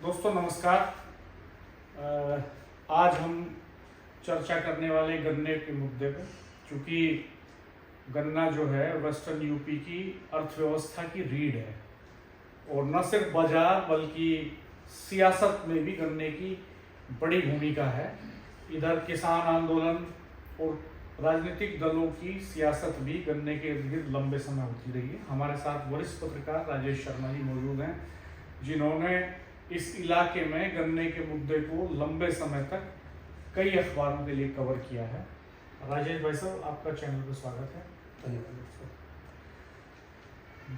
दोस्तों नमस्कार। आज हम चर्चा करने वाले गन्ने के मुद्दे पर, क्योंकि गन्ना जो है वेस्टर्न यूपी की अर्थव्यवस्था की रीढ़ है और न सिर्फ बाजार बल्कि सियासत में भी गन्ने की बड़ी भूमिका है। इधर किसान आंदोलन और राजनीतिक दलों की सियासत भी गन्ने के इर्द गिर्द लंबे समय होती रही है। हमारे साथ वरिष्ठ पत्रकार राजेश शर्मा जी मौजूद हैं, जिन्होंने इस इलाके में गन्ने के मुद्दे को लंबे समय तक कई अखबारों के लिए कवर किया है। राजेश भाई साहब, आपका चैनल पर स्वागत है। धन्यवाद।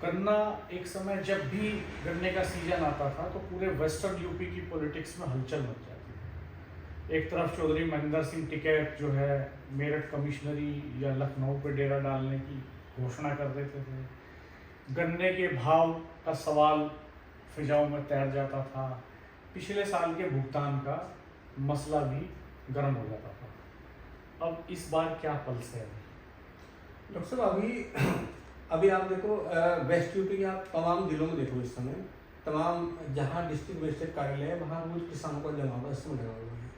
गन्ना एक समय जब भी गन्ने का सीजन आता था तो पूरे वेस्टर्न यूपी की पॉलिटिक्स में हलचल मच जाती थी। एक तरफ चौधरी महेंद्र सिंह टिकैत जो है मेरठ कमिश्नरी या लखनऊ पे डेरा डालने की घोषणा कर देते थे। गन्ने के भाव का सवाल फिजाओं में तैर जाता था। पिछले साल के भुगतान का मसला भी गर्म हो जाता था। अब इस बार क्या पल्स है? डॉक्टर साहब, अभी आप देखो, वेस्ट यूपी के आप तमाम जिलों में देखो, इस समय तमाम जहां डिस्ट्रिक्ट मजिस्ट्रेट कार्यालय है वहां रोज किसानों का जमावड़ा इस समय लगा हुआ है।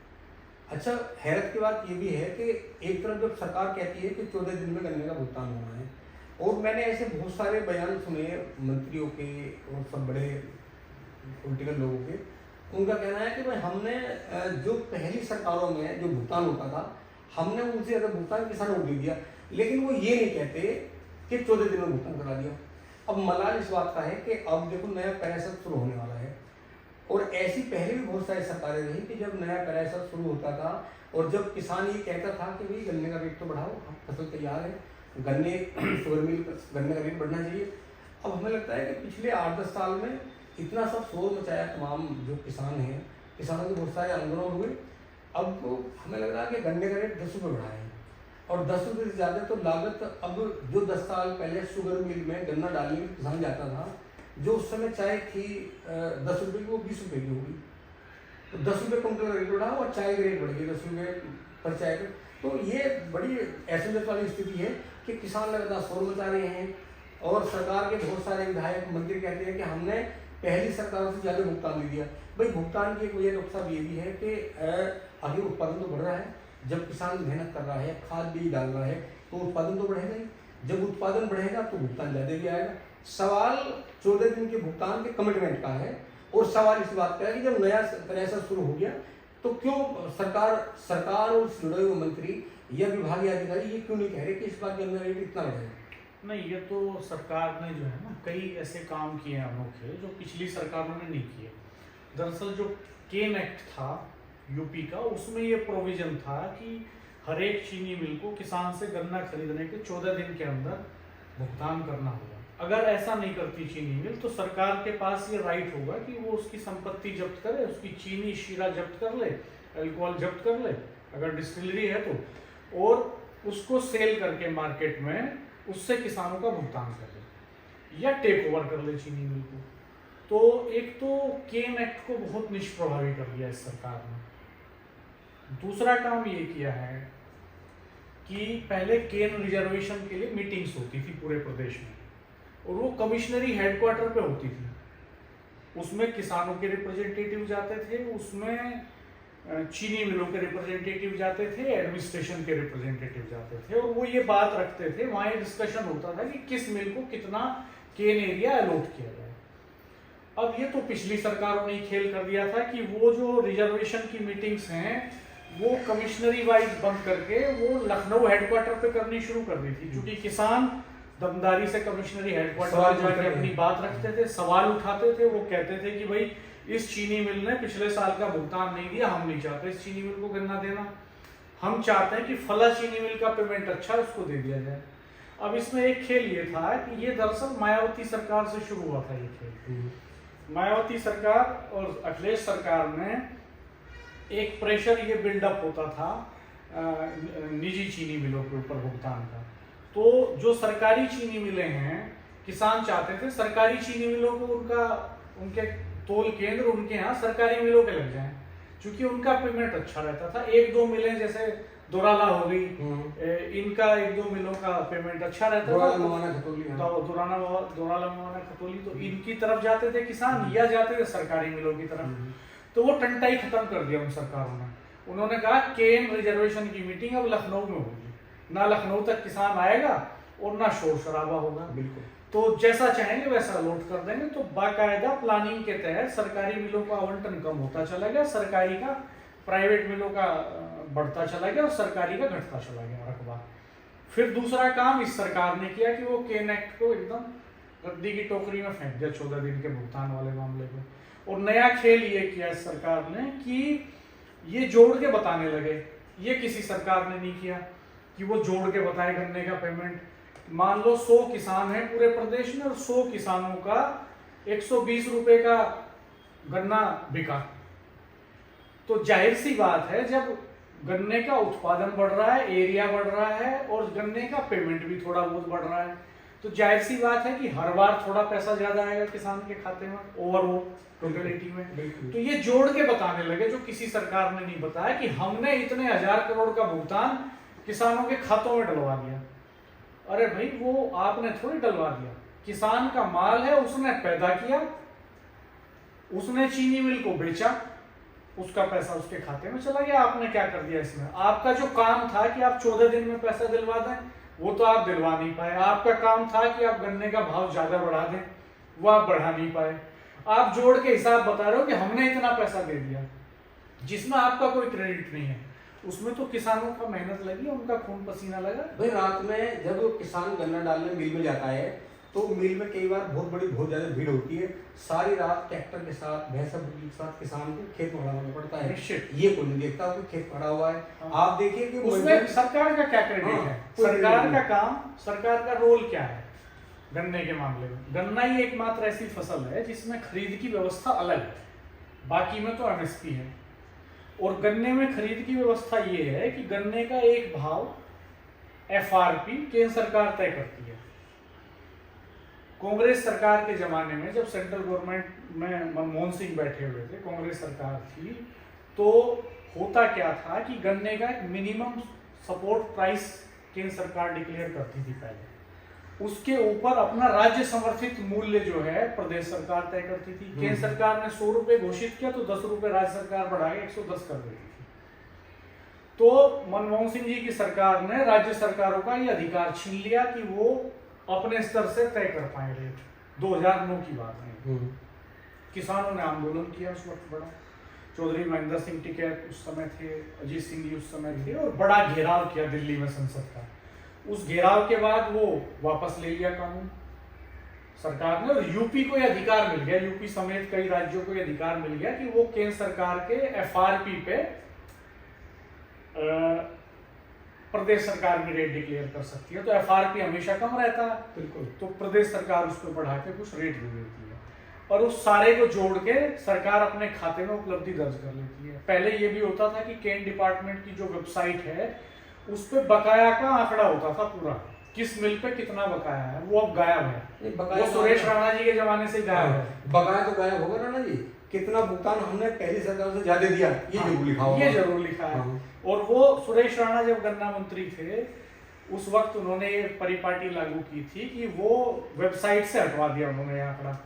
अच्छा, हैरत की बात ये भी है कि एक तरफ जब सरकार कहती है कि 14 दिन में गन्ने का भुगतान होना है, और मैंने ऐसे बहुत सारे बयान सुने मंत्रियों के और सब बड़े पॉलिटिकल लोगों के, उनका कहना है कि भाई हमने जो पहली सरकारों में जो भुगतान होता था हमने उनसे ज़्यादा भुगतान किसानों को दे दिया, लेकिन वो ये नहीं कहते कि 14 दिन में भुगतान करा दिया। अब मलाल इस बात का है कि अब देखो नया पैराशत शुरू होने वाला है, और ऐसी पहले भी बहुत सारी सरकारें रही कि जब नया पैराशत शुरू होता था और जब किसान ये कहता था कि भाई गन्ने का रेट तो बढ़ाओ, फसल तैयार है, गन्ने शुगर मिल गन्ने का रेट बढ़ना चाहिए। अब हमें लगता है कि पिछले 8-10 साल में इतना सब शोर मचाया तमाम जो किसान हैं, किसानों के बहुत सारे आंदोलन हुए। अब तो हमें लग रहा है कि गन्ने का रेट 10 रुपये बढ़ाए हैं, और 10 रुपये से ज़्यादा तो लागत अब जो 10 साल पहले शुगर मिल में गन्ना डालने में किसान जाता था, जो उस समय चाय थी 10 रुपये की, वो 20 रुपये की होगी। तो 10 रुपये कुंटल का रेट बढ़ा और चाय का रेट बढ़ गया 10 रुपये पर चाय का। तो ये बड़ी असमंजस वाली स्थिति है कि किसान लगातार शोर मचा रहे हैं, और सरकार के बहुत सारे विधायक मंत्री कहते हैं कि हमने पहली सरकारों से ज़्यादा भुगतान दे दिया। भाई भुगतान की एक वजह डॉक्टर साहब ये भी है कि आगे उत्पादन तो बढ़ रहा है। जब किसान मेहनत कर रहा है, खाद बीज डाल रहा है, तो उत्पादन तो बढ़ेगा ही। जब उत्पादन बढ़ेगा तो भुगतान ज़्यादा भी आएगा। सवाल 14 दिन के भुगतान के कमिटमेंट का है, और सवाल इस बात का है कि जब नया पैसा शुरू हो गया तो क्यों सरकार और जुड़े हुए मंत्री या विभागीय अधिकारी ये क्यों नहीं कह रहे कि इस बार गन्ना रेट इतना बढ़ेगा? नहीं, ये तो सरकार ने जो है ना कई ऐसे काम किए हैं अनोखे जो पिछली सरकारों ने नहीं किए। दरअसल जो केन एक्ट था यूपी का, उसमें ये प्रोविजन था कि हर एक चीनी मिल को किसान से गन्ना खरीदने के 14 दिन के अंदर भुगतान करना होगा। अगर ऐसा नहीं करती चीनी मिल तो सरकार के पास ये राइट होगा कि वो उसकी संपत्ति जब्त करे, उसकी चीनी शीरा जब्त कर ले, अल्कोहल जब्त कर ले अगर डिस्टिलरी है तो, और उसको सेल करके मार्केट में उससे किसानों का भुगतान कर ले या टेक ओवर कर ले चीनी मिल को। तो एक तो केन एक्ट को बहुत निष्प्रभावी कर दिया इस सरकार ने। दूसरा काम ये किया है कि पहले केन रिजर्वेशन के लिए मीटिंग्स होती थी पूरे प्रदेश में, और वो कमिश्नरी हेडक्वार्टर पे होती थी। उसमें किसानों के रिप्रेजेंटेटिव जाते थे, उसमें चीनी मिलों के रिप्रेजेंटेटिव जाते थे, एडमिनिस्ट्रेशन के रिप्रेजेंटेटिव जाते थे, और वो ये बात रखते थे, वहाँ ये डिस्कशन होता था कि किस मिल को कितना केन एरिया अलॉट किया जाए। अब ये तो पिछली सरकारों ने खेल कर दिया था कि वो जो रिजर्वेशन की मीटिंग्स हैं वो कमिश्नरी वाइज बंद करके वो लखनऊ हेडक्वार्टर पे करनी शुरू कर दी थी, क्योंकि किसान दमदारी से कमिश्नरी हेडक्वार्टर पर जाकर अपनी बात रखते थे, सवाल उठाते थे। वो कहते थे कि भाई इस चीनी मिल ने पिछले साल का भुगतान नहीं दिया, हम नहीं चाहते इस चीनी मिल को गन्ना देना, हम चाहते हैं कि फला चीनी मिल का पेमेंट अच्छा है उसको दे दिया जाए। अब इसमें एक खेल ये था कि ये दरअसल मायावती सरकार से शुरू हुआ था ये खेल। मायावती सरकार और अखिलेश सरकार में एक प्रेशर ये बिल्डअप होता था निजी चीनी मिलों के ऊपर भुगतान का। तो जो सरकारी चीनी मिलें हैं, किसान चाहते थे सरकारी चीनी मिलों को उनके तोल केंद्र उनके यहाँ सरकारी मिलों के लग जाएं, क्योंकि उनका पेमेंट अच्छा रहता था। 1-2 मिलें जैसे दोराला हो गई, इनका 1-2 मिलों का पेमेंट अच्छा रहता था। दोराला मवाना खतौली, हाँ। दोराला मवाना खतौली, तो इनकी तरफ जाते थे किसान या जाते थे सरकारी मिलों की तरफ। तो वो टंटाई खत्म कर दिया उन सरकारों ने। उन्होंने कहा केन रिजर्वेशन की मीटिंग अब लखनऊ में होगी, ना लखनऊ तक किसान आएगा और ना शोर शराबा होगा, बिल्कुल। तो जैसा चाहेंगे वैसा अलॉट कर देंगे। तो बाकायदा प्लानिंग के तहत सरकारी मिलों का आवंटन कम होता चला गया, सरकारी का प्राइवेट मिलों का बढ़ता चला गया और सरकारी का घटता चला गया रकबा। फिर दूसरा काम इस सरकार ने किया कि वो केन एक्ट को एकदम गद्दी की टोकरी में फेंक दिया 14 दिन के भुगतान वाले मामले को। और नया खेल ये किया इस सरकार ने कि ये जोड़ के बताने लगे। ये किसी सरकार ने नहीं किया कि वो जोड़ के बताए गन्ने का पेमेंट। मान लो 100 किसान हैं पूरे प्रदेश में और 100 किसानों का 120 रुपए का गन्ना बिका, तो जाहिर सी बात है जब गन्ने का उत्पादन बढ़ रहा है, एरिया बढ़ रहा है और गन्ने का पेमेंट भी थोड़ा बहुत बढ़ रहा है, तो जाहिर सी बात है कि हर बार थोड़ा पैसा ज्यादा आएगा किसान के खाते में ओवरऑल टोटलिटी में। तो ये जोड़ के बताने लगे जो किसी सरकार ने नहीं बताया कि हमने इतने 1000 करोड़ का भुगतान किसानों के खातों में डलवा दिया। अरे भाई वो आपने थोड़ी डलवा दिया, किसान का माल है, उसने पैदा किया, उसने चीनी मिल को बेचा, उसका पैसा उसके खाते में चला गया। आपने क्या कर दिया इसमें? आपका जो काम था कि आप 14 दिन में पैसा दिलवा दें, वो तो आप दिलवा नहीं पाए। आपका काम था कि आप गन्ने का भाव ज्यादा बढ़ा दें, वो आप बढ़ा नहीं पाए। आप जोड़ के हिसाब बता रहे हो कि हमने इतना पैसा दे दिया, जिसमें आपका कोई क्रेडिट नहीं है। उसमें तो किसानों का मेहनत लगी, उनका खून पसीना लगा। भाई रात में जब किसान गन्ना डालने मिल में जाता है तो मिल में कई बार बहुत ज्यादा भीड़ होती है। सारी रात ट्रैक्टर के साथ भैंस के साथ किसान को खेत में खड़ा होना पड़ता है। ये कोई नहीं देखता कि खेत खड़ा हुआ है। हाँ। आप देखिए कि उसमें सरकार का क्या क्रेडिट है? सरकार का काम, सरकार का रोल क्या है गन्ने के मामले में? गन्ना ही एकमात्र ऐसी फसल है जिसमें खरीद की व्यवस्था अलग है, बाकी में तो एमएसपी है। और गन्ने में खरीद की व्यवस्था ये है कि गन्ने का एक भाव एफआरपी केंद्र सरकार तय करती है। कांग्रेस सरकार के जमाने में जब सेंट्रल गवर्नमेंट में मनमोहन सिंह बैठे हुए थे, कांग्रेस सरकार थी, तो होता क्या था कि गन्ने का एक मिनिमम सपोर्ट प्राइस केंद्र सरकार डिक्लेयर करती थी पहले, उसके ऊपर अपना राज्य समर्थित मूल्य जो है प्रदेश सरकार तय करती थी। केंद्र सरकार ने 100 रुपए घोषित किया तो 10 रुपए राज्य सरकार बढ़ा के 110 कर देती थी। तो मनमोहन सिंह जी की सरकार ने राज्य सरकारों का ये अधिकार छीन लिया कि वो अपने स्तर से तय कर पाए रेट। 2009 की बात है। किसानों ने आंदोलन किया उस वक्त बड़ा, चौधरी महेंद्र सिंह टिकैत उस समय थे, अजीत सिंह जी उस समय थे, और बड़ा घेराव किया दिल्ली में संसद का। उस घेराव के बाद वो वापस ले लिया कानून सरकार ने, और यूपी को यह अधिकार मिल गया, यूपी समेत कई राज्यों को यह अधिकार मिल गया कि वो केंद्र सरकार के एफआरपी पे प्रदेश सरकार की रेट डिक्लेयर कर सकती है। तो एफआरपी हमेशा कम रहता है, बिल्कुल, तो प्रदेश सरकार उसको बढ़ा के कुछ रेट दे देती है और उस सारे को जोड़ के सरकार अपने खाते में उपलब्धि दर्ज कर लेती है। पहले ये भी होता था कि केन डिपार्टमेंट की जो वेबसाइट है उस पे बकाया का आंकड़ा होता था पूरा, किस मिल पे कितना बकाया है, वो अब गायब है। वो सुरेश राणा जी के जमाने से गायब है। बकाया तो गायब होगा राणा जी, कितना भुगतान हमने पहली सरकार से ज्यादा दिया ये जरूर लिखा होगा, ये जरूर लिखा है। और वो सुरेश राणा जब गन्ना मंत्री थे उस वक्त उन्होंने ये परिपाटी लागू की थी कि वो वेबसाइट से हटवा दिया उन्होंने आंकड़ा,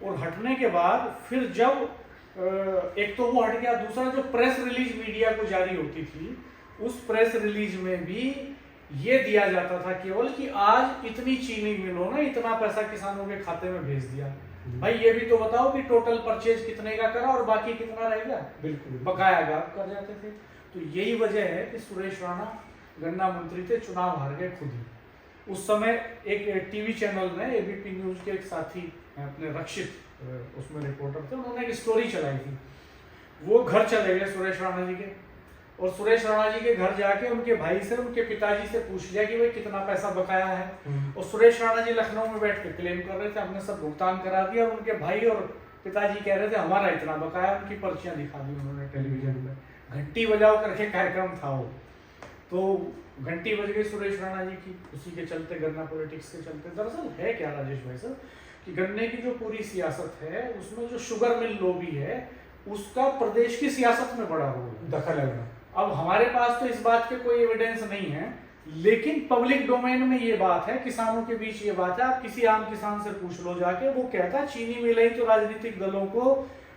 और हटने के बाद फिर जब एक तो वो हट गया, दूसरा जो प्रेस रिलीज मीडिया को जारी होती थी उस प्रेस रिलीज में भी ये दिया जाता था केवल कि आज इतनी चीनी मिलों ने इतना पैसा किसानों के खाते में भेज दिया। भाई ये भी तो बताओ कि टोटल परचेज कितने का करा और बाकी कितना रह गया, बिल्कुल बकाया गायब कर जाते थे। तो यही वजह है कि सुरेश राणा गन्ना मंत्री थे, चुनाव हार गए खुद ही। उस समय एक टीवी चैनल में एबीपी न्यूज के एक साथी अपने रक्षित उसमें रिपोर्टर थे, उन्होंने एक स्टोरी चलाई थी। वो घर चले गए सुरेश राणा जी के, और सुरेश राणा जी के घर जाके उनके भाई से, उनके पिताजी से पूछ लिया कि भाई कितना पैसा बकाया है। और सुरेश राणा जी लखनऊ में बैठ के क्लेम कर रहे थे हमने सब भुगतान करा दिया, और उनके भाई और पिताजी कह रहे थे हमारा इतना बकाया। उनकी पर्चियां दिखा दी उन्होंने टेलीविजन में, घंटी बजाओ करके कार्यक्रम था वो। तो घंटी बज गई सुरेश राणा जी की, उसी के चलते गन्ना पॉलिटिक्स के चलते। दरअसल है क्या राजेश भाई साहब कि गन्ने की जो पूरी सियासत है उसमें जो शुगर मिल लॉबी है उसका प्रदेश की सियासत में बड़ा रोल है, दखल है। अब हमारे पास तो इस बात के कोई एविडेंस नहीं है, लेकिन पब्लिक डोमेन में ये बात है, किसानों के बीच ये बात है। आप किसी आम किसान से पूछ लो जाके, वो कहता है चीनी मिलें तो राजनीतिक दलों को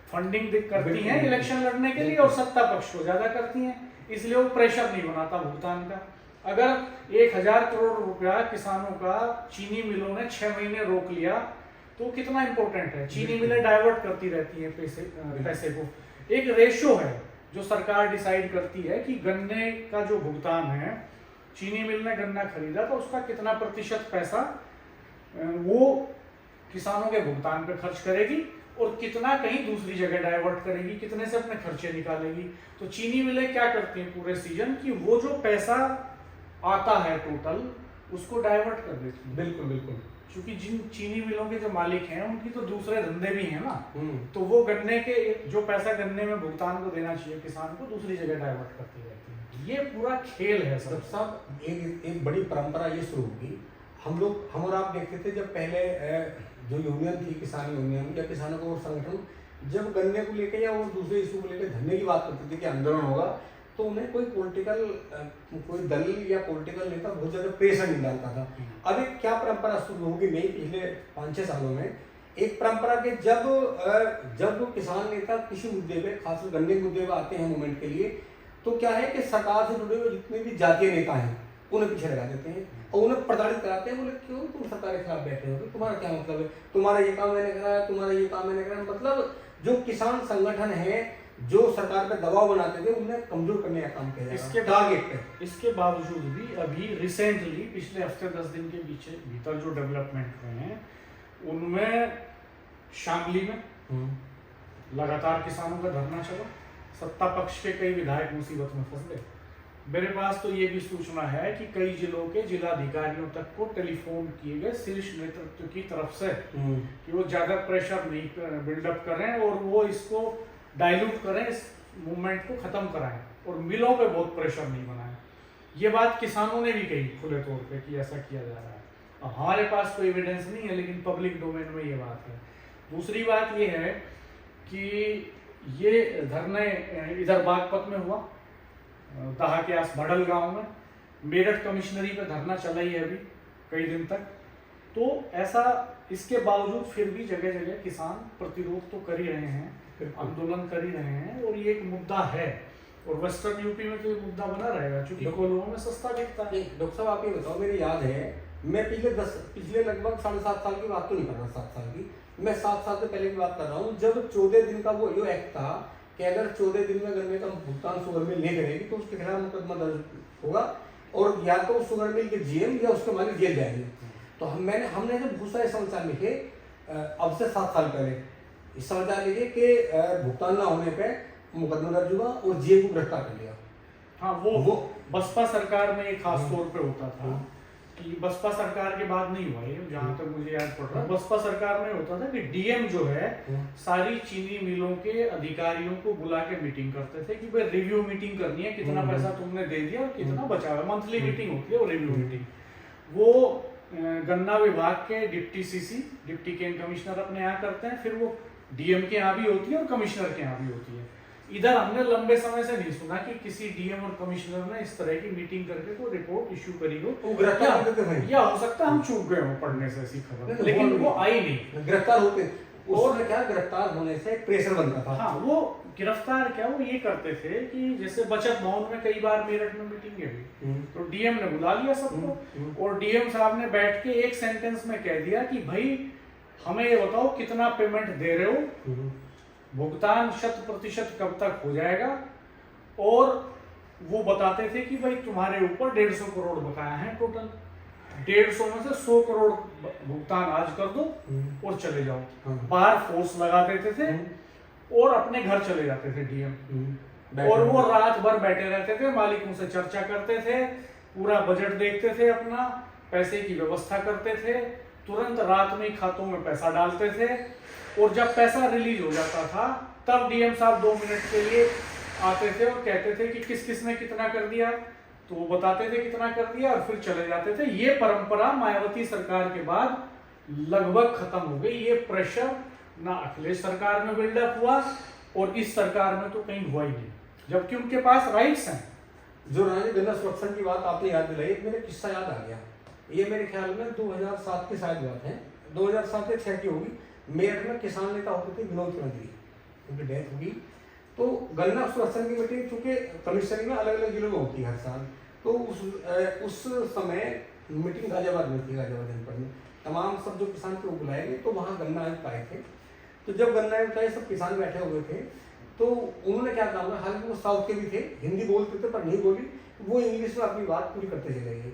फंडिंग करती हैं इलेक्शन लड़ने के लिए और सत्ता पक्ष को ज्यादा करती हैं, इसलिए वो प्रेशर नहीं बनाता भुगतान का। अगर 1000 करोड़ रुपया किसानों का चीनी मिलों ने 6 महीने रोक लिया तो कितना इंपॉर्टेंट है। चीनी मिलें डाइवर्ट करती रहती हैं पैसे को। एक रेशो है जो सरकार डिसाइड करती है कि गन्ने का जो भुगतान है, चीनी मिल ने गन्ना खरीदा तो उसका कितना प्रतिशत पैसा वो किसानों के भुगतान पे खर्च करेगी और कितना कहीं दूसरी जगह डाइवर्ट करेगी, कितने से अपने खर्चे निकालेगी। तो चीनी मिलें क्या करती हैं पूरे सीजन की, वो जो पैसा आता है टोटल उसको डाइवर्ट कर देती है। बिल्कुल बिल्कुल, क्योंकि जिन चीनी मिलों के जो मालिक हैं उनकी तो दूसरे धंधे भी हैं ना, तो वो गन्ने के जो पैसा गन्ने में भुगतान को देना चाहिए किसान को, दूसरी जगह डाइवर्ट करती रहती है। ये पूरा खेल है सर साहब। एक बड़ी परंपरा ये शुरू होगी। हम और आप देखते थे जब पहले जो यूनियन थी, किसान यूनियन या किसानों को संगठन, जब गन्ने को लेकर या वो दूसरे इशू को लेकर धरने की बात करते थे कि आंदोलन होगा, तो उन्हें कोई कोई दल या पॉलिटिकल नेता बहुत ज्यादा प्रेशर नहीं डालता था। अब एक क्या परंपरा शुरू होगी नई पिछले 5-6 सालों में, एक परंपरा के जब किसान नेता किसी मुद्दे पे, खासकर गन्ने के मुद्दे पे आते हैं मूवमेंट के लिए, तो क्या है कि सरकार से जुड़े हुए जितने भी जातीय नेता हैं उन्हें पीछे लगा देते हैं और उन्हें प्रताड़ित कराते हैं। बोले क्यों तुम सरकार के खिलाफ बैठे हो, तुम्हारा क्या मतलब है, तुम्हारा ये काम मैंने कराया, तुम्हारा ये काम मैंने कराया। मतलब जो किसान संगठन है जो सरकार पे दबाव बनाते थे उन्हें कमजोर करने का काम किया इसके टारगेट पे। इसके बावजूद भी अभी रिसेंटली पिछले हफ्ते 10 दिन के भीतर जो डेवलपमेंट हुए हैं उनमें शामली में लगातार किसानों का धरना चला, सत्ता पक्ष के कई विधायक मुसीबत में फंस गए। मेरे पास तो ये भी सूचना है कि कई जिलों के जिलाधिकारियों तक को टेलीफोन किए गए शीर्ष नेतृत्व की तरफ से कि वो ज्यादा प्रेशर नहीं बिल्डअप करें और वो इसको डाइल्यूट करें, इस मूवमेंट को खत्म कराएं और मिलों पे बहुत प्रेशर नहीं बनाएं। ये बात किसानों ने भी कही खुले तौर पे कि ऐसा किया जा रहा है। हमारे पास कोई एविडेंस नहीं है, लेकिन पब्लिक डोमेन में ये बात है। दूसरी बात ये है कि ये धरने इधर बागपत में हुआ, दहा के आस भडल गांव में, मेरठ कमिश्नरी पे धरना चला ही है अभी कई दिन तक। तो ऐसा इसके बावजूद फिर भी जगह जगह किसान प्रतिरोध तो कर ही रहे हैं, आंदोलन कर ही रहे हैं और ये एक मुद्दा है और वेस्टर्न यूपी में तो ये मुद्दा बना रहेगा क्योंकि कोलों में सस्ता बिकता है। डॉक्टर साहब आप ये बताओ, मेरी याद है मैं पिछले लगभग 7.5 साल की बात तो नहीं कर रहा, 7 साल की, मैं 7 साल से पहले की बात कर रहा हूँ, जब 14 दिन का वो जो एक्ट था कि अगर 14 दिन में गन्ने का भुगतान शुगर मिल नहीं करेगी तो उसके खिलाफ मुकदमा दर्ज होगा और या तो शुगर मिल के जीएम या उसके मालिक जेल जाएंगे। तो हमने जब बहुत सारे समाचार लिखे अब से 7 साल पहले, इस समाचार लिखे कि भुगतान ना होने पे मुकदमा दर्ज हुआ और जीएम को गिरफ्तार कर लिया। हाँ, वो बसपा सरकार में एक खास तौर पे होता था कि बसपा सरकार के बाद नहीं हुआ ये, जहां तक मुझे याद पड़ रहा है। बसपा सरकार में होता था कि डीएम जो है सारी चीनी मिलों के अधिकारियों को बुला के मीटिंग करते थे कि भाई रिव्यू मीटिंग करनी है, कितना पैसा तुमने दे दिया और कितना बचा हुआ। मंथली मीटिंग होती है वो रिव्यू मीटिंग। वो गन्ना विभाग के डिप्टी केन कमिश्नर अपने यहाँ करते हैं, फिर वो डीएम के यहाँ भी होती है और कमिश्नर के यहाँ भी होती है। इधर हमने लंबे समय से नहीं सुना कि किसी डीएम और कमिश्नर ने इस तरह की मीटिंग करके कोई रिपोर्ट इश्यू करी हो, या हो सकता है हम चूक गए हो पढ़ने से ऐसी खबर, लेकिन वो आई नहीं। गिरफ्तार होते और क्या गिरफ्तार होने से प्रेशर बनता था। हाँ, वो गिरफ्तार क्या वो ये करते थे कि जैसे बचत भवन में कई बार मेरठ में मीटिंग हुई तो डीएम ने बुला लिया सबको और डीएम साहब ने बैठ के एक सेंटेंस में कह दिया कि भाई हमें ये बताओ कितना पेमेंट दे रहे हो, भुगतान 100% कब तक हो जाएगा। और वो बताते थे कि भाई तुम्हारे ऊपर 150 करोड़ बकाया है टोटल, 150 में से 100 करोड़ भुगतान आज कर दो और चले जाओ। बाहर फोर्स लगा देते थे और अपने घर चले जाते थे डीएम, और वो रात भर बैठे रहते थे, मालिकों से चर्चा करते थे, पूरा बजट देखते थे, अपना पैसे की व्यवस्था करते थे, तुरंत रात में खातों में पैसा डालते थे और जब पैसा रिलीज हो जाता था तब डीएम साहब 2 मिनट के लिए आते थे और कहते थे कि किस किस ने कितना कर दिया, तो वो बताते थे कितना कर दिया और फिर चले जाते थे। ये परंपरा मायावती सरकार के बाद लगभग खत्म हो गई। ये प्रेशर ना अखिलेश सरकार में बिल्डअप हुआ और इस सरकार में तो कहीं हुआ ही नहीं। जबकि उनके पास राइट्स हैं। जो रानी गन्ना संरक्षण की बात आपने याद दिलाई, एक मेरे किस्सा याद आ गया। ये मेरे ख्याल में 2007 की शायद बात है, 2007 या 6 की होगी। मेरठ में किसान नेता होते थे विनोद चौधरी, उनकी डेथ हुई। तो गन्ना संरक्षण की मीटिंग चूंकि कमिश्नरी में अलग अलग जिलों में होती है हर साल, तो उस समय मीटिंग गाजियाबाद में थी, गाजियाबाद जनपद में। तमाम सब जो किसान थे वो बुलाए गए, तो वहाँ गन्ना आयुक्त आए थे। तो जब गन्ना आयुक्त आए, सब किसान बैठे हुए थे, तो उन्होंने क्या काम है, हालांकि वो साउथ के भी थे, हिंदी बोलते थे पर नहीं बोली, वो इंग्लिश में अपनी बात पूरी करते चले गए।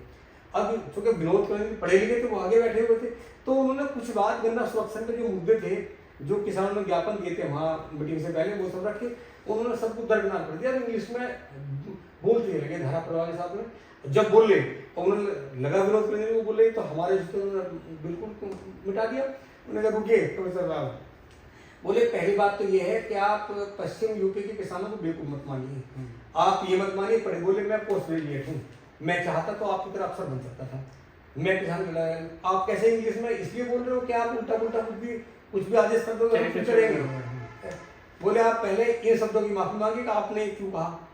अब चूंकि विनोद चौधरी पढ़े लिखे थे, वो आगे बैठे हुए थे, तो उन्होंने कुछ बात गन्ना संरक्षण के जो मुद्दे थे, जो किसानों ने ज्ञापन दिए थे वहाँ मीटिंग से पहले, वो सब रखे, उन्होंने सबको दरकिनार कर दिया। इंग्लिश में बोलते लगे धारा प्रवाह के साथ में। जब बोले उन्होंने लगा विरोध करने, वो बोले तो हमारे बिल्कुल मिटा दिया। उन्होंने कहा रुकिए प्रोफेसर साहब, बोले पहली बात तो ये है कि आप पश्चिम यूपी के किसानों को बेवकूफ मत मानिए, आप ये मत मानिए पढ़े। बोले मैं पोस्ट ग्रेजुएट हूँ, मैं चाहता तो आपकी तरह अफसर बन सकता था, मैं किसान। आप कैसे इंग्लिश में इसलिए बोल रहे हो कि आप उल्टा पुल्टा कुछ भी आदेश कर दोगे, करेंगे। बोले आप पहले इन शब्दों की माफी मांगी कि आपने क्यों कहा,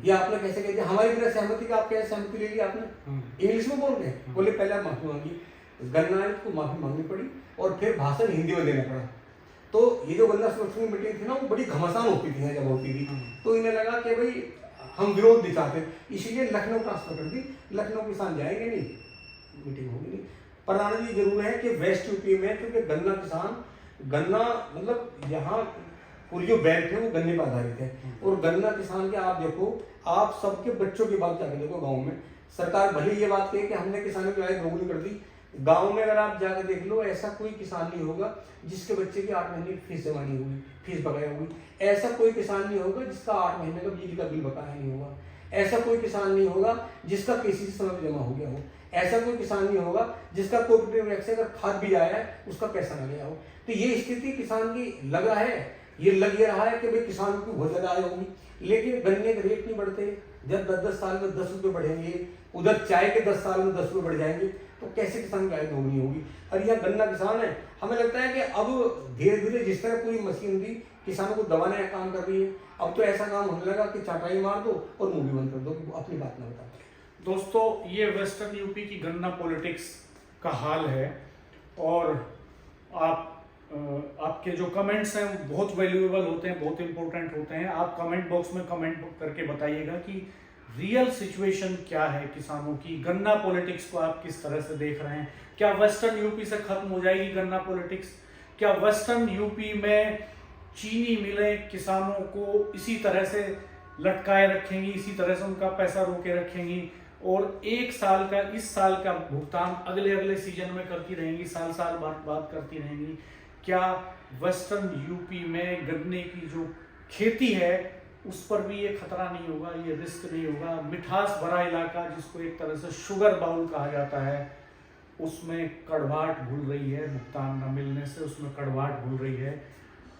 या आपने कैसे कह दिया, हमारी तरह सहमति का आप कैसे सहमति ले ली आपने, इंग्लिश में बोल रहे हैं। बोले पहले आप माफी मांगी, गन्ना आयुक्त को माफी मांगनी पड़ी और फिर भाषण हिंदी में देना पड़ा। तो ये जो गन्ना संरक्षण की मीटिंग थी ना, वो बड़ी घमासान होती थी जब होती थी, तो इन्हें लगा कि भाई हम विरोध दिखाते, इसलिए लखनऊ ट्रांसफर कर दी। लखनऊ किसान जाएंगे नहीं, मीटिंग होगी नहीं। पर जी जरूर है कि वेस्ट यूपी में क्योंकि गन्ना किसान, गन्ना मतलब यहाँ पूरी जो बेल्ट है वो गन्ने पर आधारित है, और गन्ना किसान के आप देखो, आप सबके बच्चों की बात जाकर देखो, गाँव में सरकार भले ये बात कहे कि हमने किसानों की आय दोगुनी कर दी, गांव में अगर आप जाकर देख लो, ऐसा कोई किसान नहीं होगा जिसके बच्चे की 8 महीने की फीस जमा नहीं हुई, फीस बकाया हुई। ऐसा कोई किसान नहीं होगा जिसका 8 महीने का बिजली का बिल बकाया नहीं होगा। ऐसा कोई किसान नहीं होगा जिसका केसीसी समय पर जमा हो गया हो। ऐसा कोई किसान नहीं होगा जिसका कोऑपरेटिव बैंक से अगर खाद भी आया है उसका पैसा न गया हो। तो ये स्थिति किसान की लग रहा है, ये लग ये रहा है कि भाई किसानों की बहुत ज्यादा आय होगी, लेकिन गन्ने के रेट नहीं बढ़ते। जब 10-10 साल में 10 रुपये बढ़ेंगे, उधर चाय के 10 साल में 10 रुपये बढ़ जाएंगे, तो कैसे किसान की आय दोगुनी होगी। और यह गन्ना किसान है, हमें लगता है कि अब धीरे धीरे जिस तरह पूरी मशीनरी किसानों को दबाने का काम कर रही है, अब तो ऐसा काम होने लगा कि चाटाई मार दो और मुंह भी बंद कर दो कि अपनी बात ना बता। दोस्तों, ये वेस्टर्न यूपी की गन्ना पॉलिटिक्स का हाल है, और आपके जो कमेंट्स हैं वो बहुत वैल्यूएबल होते हैं, बहुत इंपॉर्टेंट होते हैं। आप कमेंट बॉक्स में कमेंट करके बताइएगा कि रियल सिचुएशन क्या है किसानों की, गन्ना पॉलिटिक्स को आप किस तरह से देख रहे हैं। क्या वेस्टर्न यूपी से खत्म हो जाएगी गन्ना पॉलिटिक्स? क्या वेस्टर्न यूपी में चीनी मिलें किसानों को इसी तरह से लटकाए रखेंगी, इसी तरह से उनका पैसा रोके रखेंगी, और एक साल का, इस साल का भुगतान अगले सीजन में करती रहेंगी, साल साल बाद करती रहेंगी? क्या वेस्टर्न यूपी में गन्ने की जो खेती है उस पर भी ये खतरा नहीं होगा, ये रिस्क नहीं होगा? मिठास भरा इलाका जिसको एक तरह से शुगर बाउल कहा जाता है, उसमें कड़वाहट घुल रही है, भुगतान न मिलने से उसमें कड़वाहट घुल रही है,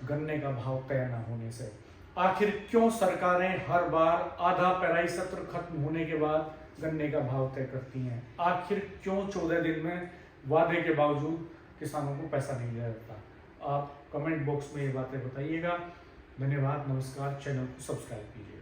गन्ने का भाव तय न होने से। आखिर क्यों सरकारें हर बार आधा पेराई सत्र खत्म होने के बाद गन्ने का भाव तय करती हैं? आखिर क्यों 14 दिन में वादे के बावजूद किसानों को पैसा नहीं दिया जाता? आप कमेंट बॉक्स में ये बातें बताइएगा। धन्यवाद, नमस्कार। चैनल को सब्सक्राइब कीजिए।